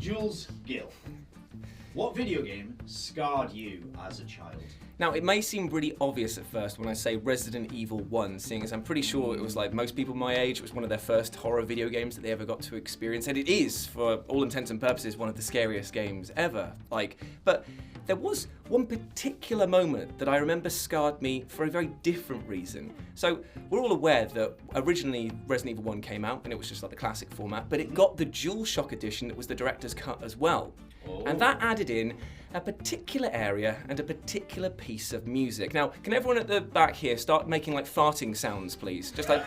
Jules Gill, what video game scarred you as a child? Now, it may seem really obvious at first when I say Resident Evil 1, seeing as I'm pretty sure it was like most people my age, it was one of their first horror video games that they ever got to experience, and it is, for all intents and purposes, one of the scariest games ever. But there was one particular moment that I remember scarred me for a very different reason. So, we're all aware that originally Resident Evil 1 came out, and it was just like the classic format, but it got the DualShock edition that was the director's cut as well. And that added in a particular area and a particular piece of music. Now, can everyone at the back here start making like farting sounds, please? Just like,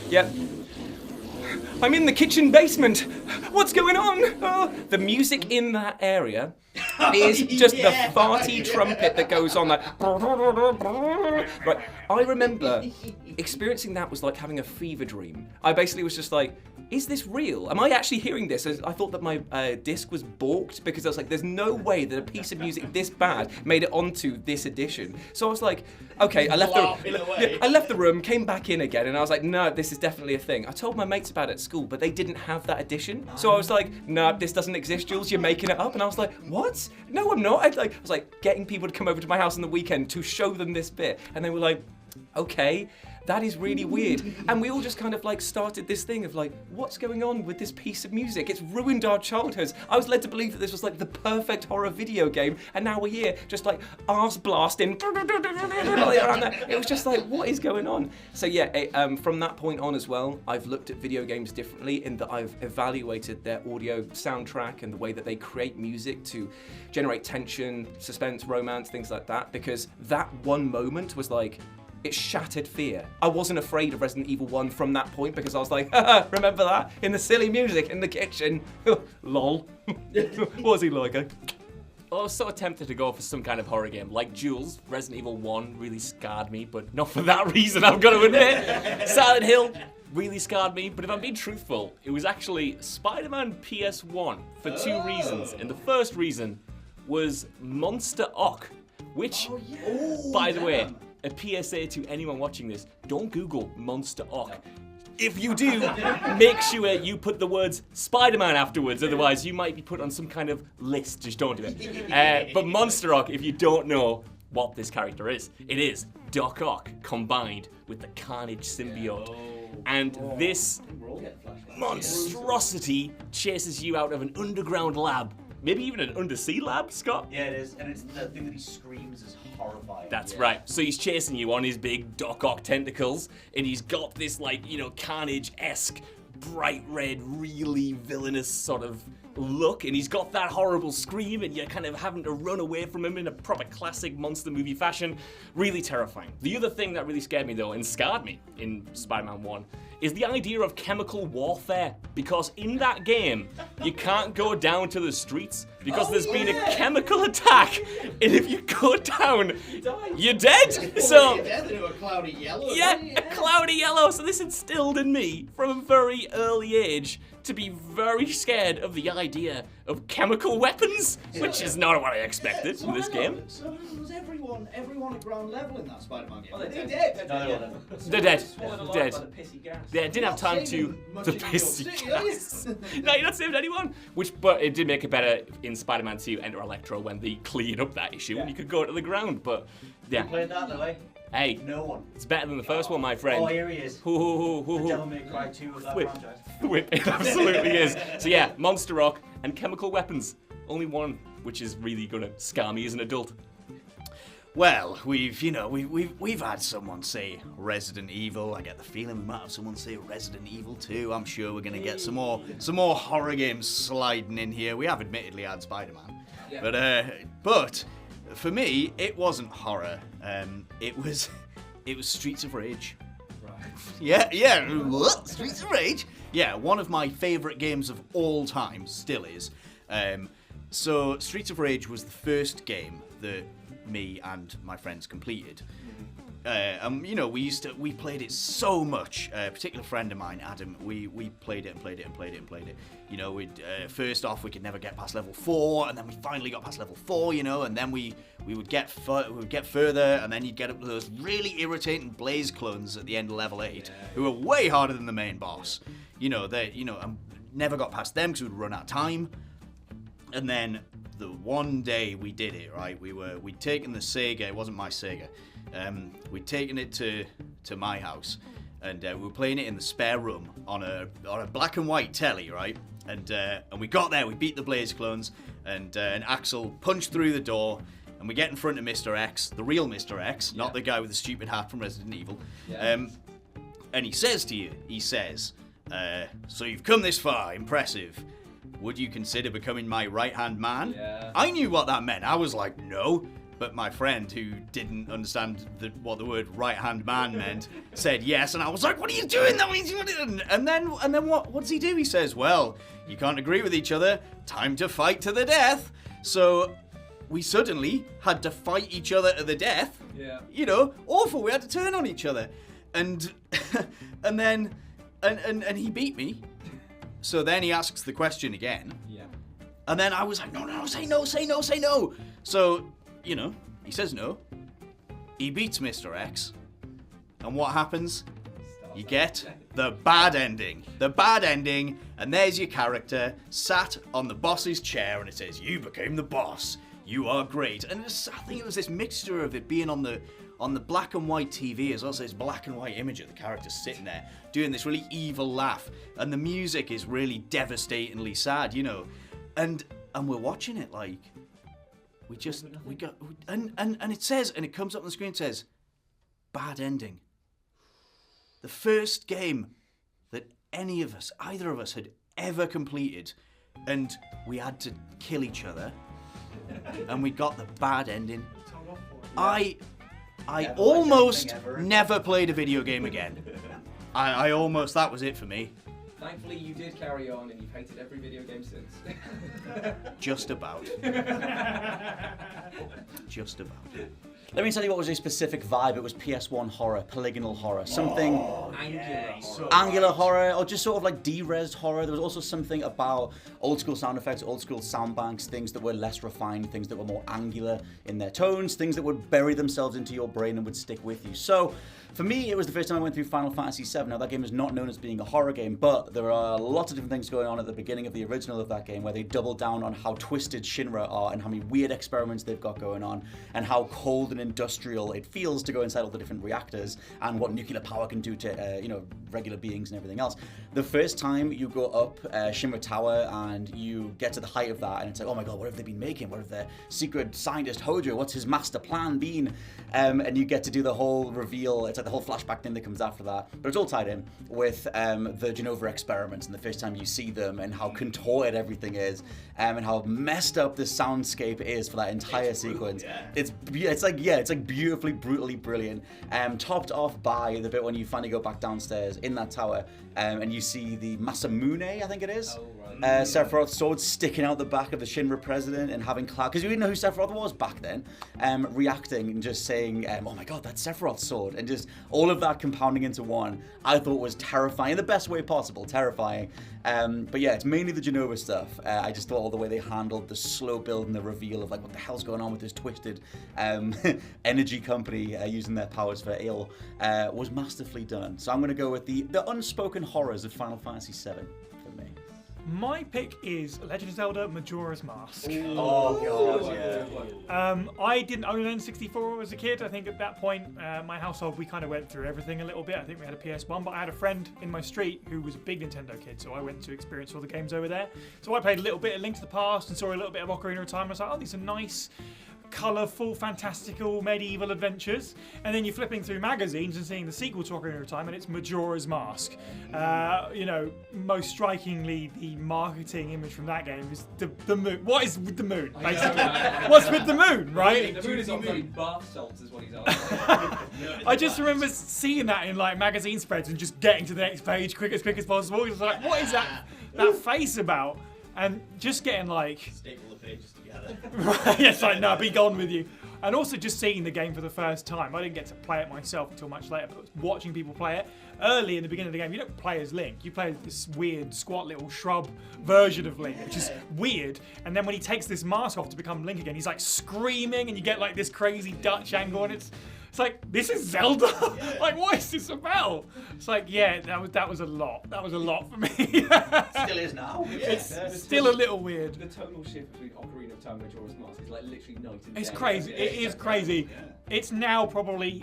yep. I'm in the kitchen basement. What's going on? Oh. The music in that area is just the farty trumpet that goes on. Like, right. I remember experiencing that was like having a fever dream. I basically was just like, is this real? Am I actually hearing this? I thought that my disc was balked because I was like, there's no way that a piece of music this bad made it onto this edition. So I was like, okay, I left the room, came back in again, and I was like, no, this is definitely a thing. I told my mates about it at school, but they didn't have that edition. So I was like, no, this doesn't exist, Jules, you're making it up. And I was like, what? No, I'm not. I was like getting people to come over to my house on the weekend to show them this bit. And they were like, okay, that is really weird. And we all just kind of like started this thing of like, what's going on with this piece of music? It's ruined our childhoods. I was led to believe that this was like the perfect horror video game, and now we're here just like arse blasting. It was just like, what is going on? So yeah, from that point on as well, I've looked at video games differently in that I've evaluated their audio soundtrack and the way that they create music to generate tension, suspense, romance, things like that, because that one moment was like, it shattered fear. I wasn't afraid of Resident Evil 1 from that point because I was like, haha, remember that? In the silly music in the kitchen. Lol. What was he like? I was sort of tempted to go for some kind of horror game. Like Jules, Resident Evil 1 really scarred me, but not for that reason, I've got to admit. Silent Hill really scarred me, but if I'm being truthful, it was actually Spider-Man PS1 for two reasons. And the first reason was Monster Ock, which, by the way, a PSA to anyone watching this, don't Google Monster Ock. If you do, make sure you put the words Spider-Man afterwards, otherwise you might be put on some kind of list. Just don't do it. But Monster Ock, if you don't know what this character is, it is Doc Ock combined with the Carnage symbiote. And this monstrosity chases you out of an underground lab. Maybe even an undersea lab, Scott? Yeah, it is, and it's the thing that he screams is horrifying. That's right. So he's chasing you on his big Doc Ock tentacles, and he's got this, like, Carnage-esque, bright red, really villainous sort of look, and he's got that horrible scream, and you're kind of having to run away from him in a proper classic monster movie fashion. Really terrifying. The other thing that really scared me, though, and scarred me in Spider-Man 1, is the idea of chemical warfare, because in that game, you can't go down to the streets because there's been a chemical attack, and if you go down, you're dead. So, a cloudy yellow. Yeah, a cloudy yellow. So this instilled in me from a very early age to be very scared of the idea of chemical weapons, which is not what I expected in this game. So was everyone at ground level in that Spider-Man game? Oh, they're dead. They're dead. Swallowed Dead. alive by the pissy gas. Yeah, didn't have time to the pissy gas. No, you're not saving anyone. But it did make it better in Spider-Man 2 Enter Electro when they cleared up that issue and you could go to the ground. But yeah. You played that, Lily? Hey, No one. it's better than the first one, my friend. Oh, here he is. The Devil May Cry 2 of that Whip. franchise. Whip, it absolutely is. So yeah, Monster Rock and chemical weapons. Only one, which is really gonna scar me as an adult. Well, we've had someone say Resident Evil. I get the feeling we might have someone say Resident Evil 2. I'm sure we're gonna get some more horror games sliding in here. We have admittedly had Spider-Man, but for me, it wasn't horror. It was Streets of Rage. Right. Yeah. What? Streets of Rage? Yeah, one of my favourite games of all time, still is. So Streets of Rage was the first game that me and my friends completed. We played it so much. A particular friend of mine, Adam, we played it. First off, we could never get past level 4, and then we finally got past level 4, and then we would get further, and then you'd get up to those really irritating Blaze clones at the end of level 8, who are way harder than the main boss. I never got past them because we'd run out of time. And then the one day we did it, right? We'd taken the Sega. It wasn't my Sega. We'd taken it to my house, and we were playing it in the spare room on a black and white telly, right? And we got there. We beat the Blaze Clones, and Axel punched through the door. And we get in front of Mr. X, the real Mr. X, not the guy with the stupid hat from Resident Evil. Yeah. And he says to you, so you've come this far, impressive. Would you consider becoming my right-hand man? Yeah. I knew what that meant. I was like, no. But my friend, who didn't understand what the word right-hand man meant, said yes. And I was like, what are you doing? And then what does he do? He says, well, you can't agree with each other. Time to fight to the death. So we suddenly had to fight each other to the death. Yeah. You know, awful. We had to turn on each other. And then he beat me. So then he asks the question again. Yeah. And then I was like, no, say no. So, you know, he says no. He beats Mr. X. And what happens? You get the bad ending. And there's your character sat on the boss's chair, and it says, you became the boss. You are great. And I think it was this mixture of it being on the black and white TV, as well as this black and white image of the character sitting there doing this really evil laugh, and the music is really devastatingly sad, you know, and we're watching it like and it says, and it comes up on the screen, it says bad ending. The first game that either of us had ever completed, and we had to kill each other. And we got the bad ending. I almost never played a video game again. I almost, that was it for me. Thankfully, you did carry on, and you've hated every video game since. Just about. Just about. Let me tell you what was a specific vibe. It was PS1 horror, polygonal horror, something angular horror, or just sort of like de-resed horror. There was also something about old school sound effects, old school sound banks, things that were less refined, things that were more angular in their tones, things that would bury themselves into your brain and would stick with you. So, for me, it was the first time I went through Final Fantasy VII. Now, that game is not known as being a horror game, but there are lots of different things going on at the beginning of the original of that game, where they double down on how twisted Shinra are and how many weird experiments they've got going on, and how cold and industrial it feels to go inside all the different reactors, and what nuclear power can do to, regular beings and everything else. The first time you go up Shinra Tower and you get to the height of that, and it's like, oh my god, what have they been making? What have their secret scientist Hojo? What's his master plan been? And you get to do the whole reveal. It's like the whole flashback thing that comes after that, but it's all tied in with the Genova experiments, and the first time you see them, and how contorted everything is, and how messed up the soundscape is for that entire sequence. Yeah. It's like beautifully, brutally brilliant. Topped off by the bit when you finally go back downstairs in that tower, and you see the Masamune, I think it is. Sephiroth's sword sticking out the back of the Shinra president, and having Cloud, because you didn't know who Sephiroth was back then, reacting and just saying, oh my god, that's Sephiroth's sword, and just all of that compounding into one, I thought was terrifying, in the best way possible, terrifying. But yeah, it's mainly the Genova stuff. I just thought all the way they handled the slow build and the reveal of like, what the hell's going on with this twisted energy company using their powers for ill was masterfully done. So I'm going to go with the unspoken horrors of Final Fantasy VII for me. My pick is Legend of Zelda Majora's Mask. Oh god, yeah. I didn't own an N64 as a kid. I think at that point, my household, we kind of went through everything a little bit. I think we had a PS1, but I had a friend in my street who was a big Nintendo kid, so I went to experience all the games over there. So I played a little bit of Link to the Past and saw a little bit of Ocarina of Time. I was like, oh, these are nice, colourful, fantastical, medieval adventures. And then you're flipping through magazines and seeing the sequel to Ocarina of Time, and it's Majora's Mask. Most strikingly, the marketing image from that game is the moon. What is with the moon, basically? What's with the moon, right? The moon is on bath salts, is what he's asking. I just remember seeing that in like magazine spreads and just getting to the next page quick as possible. It's like, what is that face about? And just getting like... Staple the pages together. Right, it's like, no, be gone with you. And also just seeing the game for the first time. I didn't get to play it myself until much later, but watching people play it. Early in the beginning of the game, you don't play as Link. You play as this weird, squat little shrub version of Link, which is weird. And then when he takes this mask off to become Link again, he's like screaming, and you get like this crazy Dutch angle, and it's It's like, this is Zelda. Like, what is this about? It's like, yeah, that was a lot. That was a lot for me. Still is now. It's still a little weird. The tonal shift between Ocarina of Time and Majora's Mask is like literally night and day. It's crazy. It is crazy. It's now probably,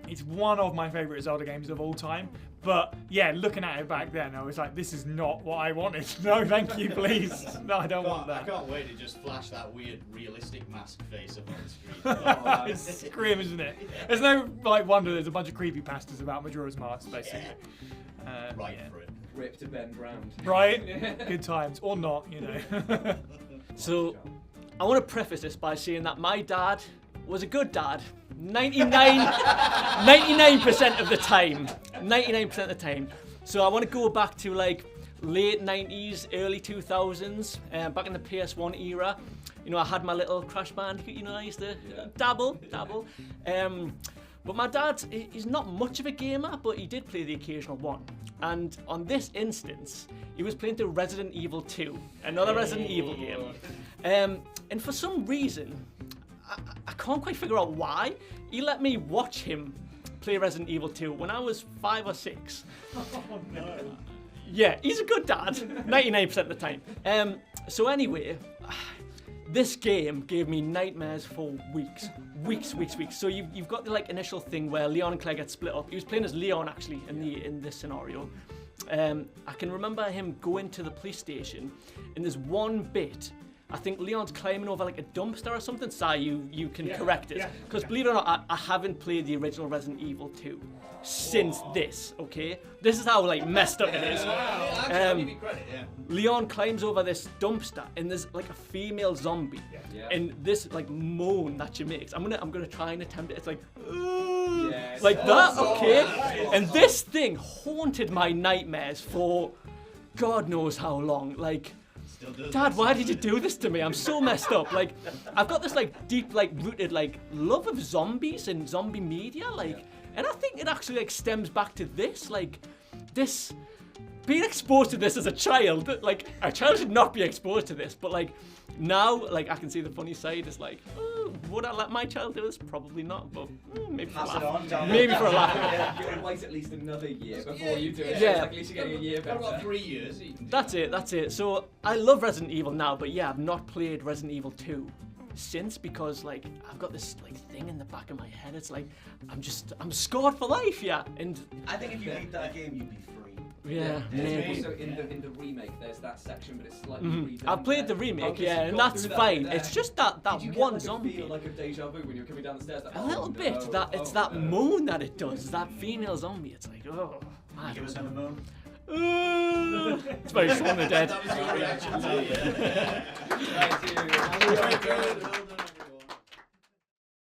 it's one of my favourite Zelda games of all time. But yeah, looking at it back then, I was like, this is not what I wanted. No, thank you, please. No, I don't want I that. can't wait to just flash that weird realistic mask face up on the screen. It's grim, isn't it? There's no like wonder there's a bunch of creepypastas about Majora's Mask, basically. Right Yeah. for it. Rip to bend round. Right? Good times. Or not, you know. So, I want to preface this by saying that my dad was a good dad. 99% of the time. 99% of the time. So I want to go back to like late 90s, early 2000s, back in the PS1 era. You know, I had my little Crash Bandicoot, you know, I used to dabble. But my dad, he's not much of a gamer, but he did play the occasional one. And on this instance, he was playing through Resident Evil 2, another Resident Evil game. And for some reason, I can't quite figure out why, he let me watch him play Resident Evil 2 when I was 5 or 6. Oh no. Yeah, he's a good dad, 99% of the time. So anyway, this game gave me nightmares for weeks. So you've got the like initial thing where Leon and Claire get split up. He was playing as Leon actually in this scenario. I can remember him going to the police station, and there's one bit. I think Leon's climbing over like a dumpster or something. Si, you can correct it. Because believe it or not, I haven't played the original Resident Evil 2 since this, okay? This is how like messed up it is. Leon climbs over this dumpster and there's like a female zombie. And this like moan that she makes. I'm gonna try and attempt it. It's like like that, okay? And this thing haunted my nightmares for God knows how long. Like, Dad, why did you do this to me? I'm so messed up. Like, I've got this like deep, like rooted like love of zombies and zombie media, like, and I think it actually like stems back to this, like, this being exposed to this as a child. Like, a child should not be exposed to this, but like now, like I can see the funny side. It's like, would I let my child do this? Probably not, but maybe for a laugh. Maybe for a laugh. You'll wait at least another year before you do it. Yeah. Like, at least you're getting a year better. About 3 years. You can do That's it. So I love Resident Evil now, but yeah, I've not played Resident Evil 2 since because like I've got this like thing in the back of my head. It's like I'm scarred for life, yeah. And I think if you beat that game, you'd be free. yeah, maybe. Also in the remake, there's that section, but it's slightly redone. I've played the remake, Okay, so yeah, you've and got that's through fine. that. It's just that Did you get, one like, zombie. A feel like a deja vu when you're coming down the stairs? Like, A little bit. It's that moan that it does. That female zombie. It's like, oh. Man. Give us another moan. It's very Shaun of the Dead. That was your reaction to it. Thank you. Very good.